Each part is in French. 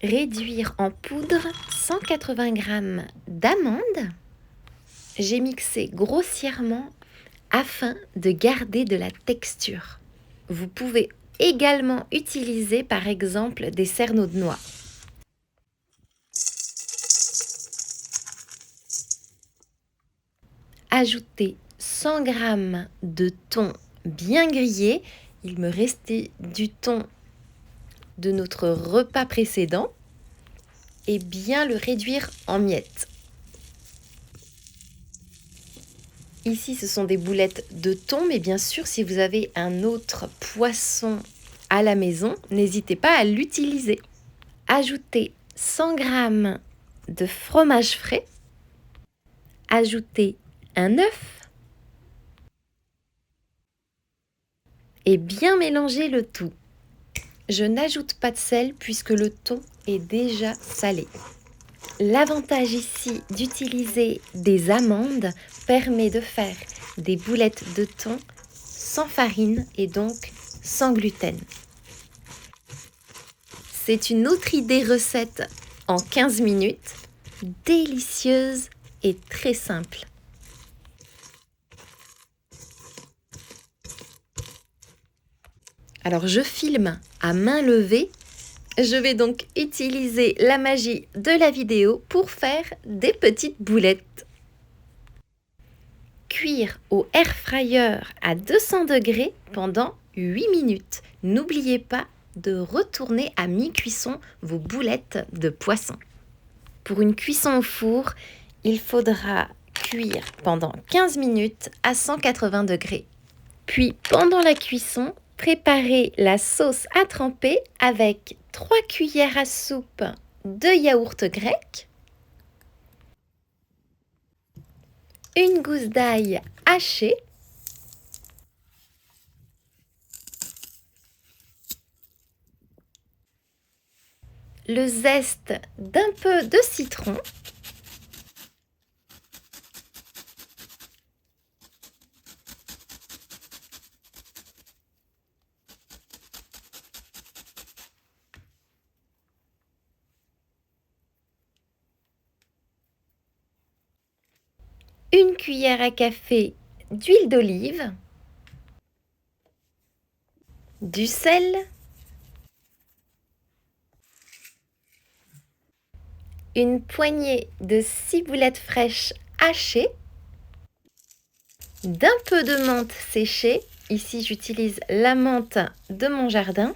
Réduire en poudre 180 g d'amandes. J'ai mixé grossièrement afin de garder de la texture. Vous pouvez également utiliser par exemple des cerneaux de noix. Ajoutez 100 g de thon bien grillé. Il me restait du thon de notre repas précédent et bien le réduire en miettes. Ici, ce sont des boulettes de thon, mais bien sûr, si vous avez un autre poisson à la maison, n'hésitez pas à l'utiliser. Ajoutez 100 g de fromage frais. Ajoutez un œuf et bien mélanger le tout. Je n'ajoute pas de sel puisque le thon est déjà salé. L'avantage ici d'utiliser des amandes permet de faire des boulettes de thon sans farine et donc sans gluten. C'est une autre idée recette en 15 minutes, délicieuse et très simple. Alors je filme à main levée. Je vais donc utiliser la magie de la vidéo pour faire des petites boulettes. Cuire au air fryer à 200 degrés pendant 8 minutes. N'oubliez pas de retourner à mi-cuisson vos boulettes de poisson. Pour une cuisson au four, il faudra cuire pendant 15 minutes à 180 degrés. Puis pendant la cuisson, préparez la sauce à tremper avec 3 cuillères à soupe de yaourt grec, une gousse d'ail hachée, le zeste d'un peu de citron, une cuillère à café d'huile d'olive, du sel, une poignée de ciboulettes fraîches hachées, d'un peu de menthe séchée. Ici, j'utilise la menthe de mon jardin.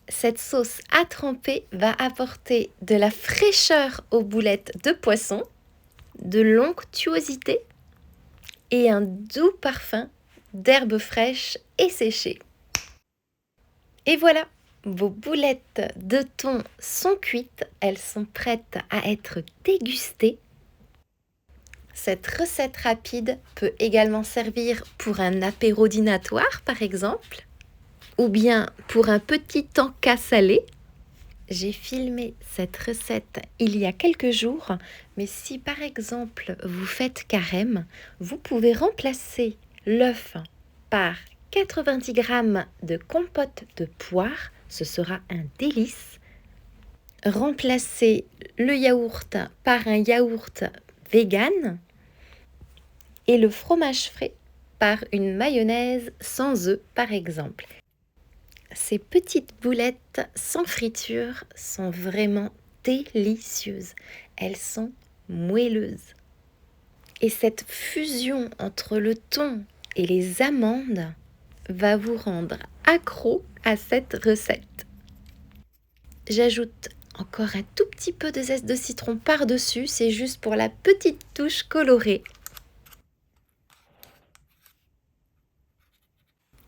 Cette sauce à tremper va apporter de la fraîcheur aux boulettes de poisson, de l'onctuosité et un doux parfum d'herbes fraîches et séchées. Et voilà, vos boulettes de thon sont cuites, elles sont prêtes à être dégustées. Cette recette rapide peut également servir pour un apéro dînatoire par exemple, ou bien pour un petit encas salé. J'ai filmé cette recette il y a quelques jours, mais si par exemple vous faites carême, vous pouvez remplacer l'œuf par 90 g de compote de poire, ce sera un délice. Remplacez le yaourt par un yaourt vegan et le fromage frais par une mayonnaise sans œufs par exemple. Ces petites boulettes sans friture sont vraiment délicieuses. Elles sont moelleuses. Et cette fusion entre le thon et les amandes va vous rendre accro à cette recette. J'ajoute encore un tout petit peu de zeste de citron par-dessus, c'est juste pour la petite touche colorée.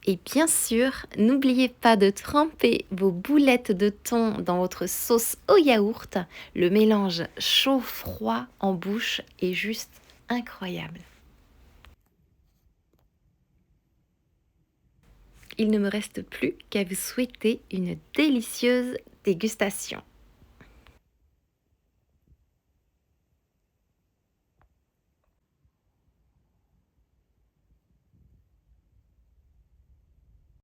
Et bien sûr, n'oubliez pas de tremper vos boulettes de thon dans votre sauce au yaourt. Le mélange chaud-froid en bouche est juste incroyable. Il ne me reste plus qu'à vous souhaiter une délicieuse dégustation.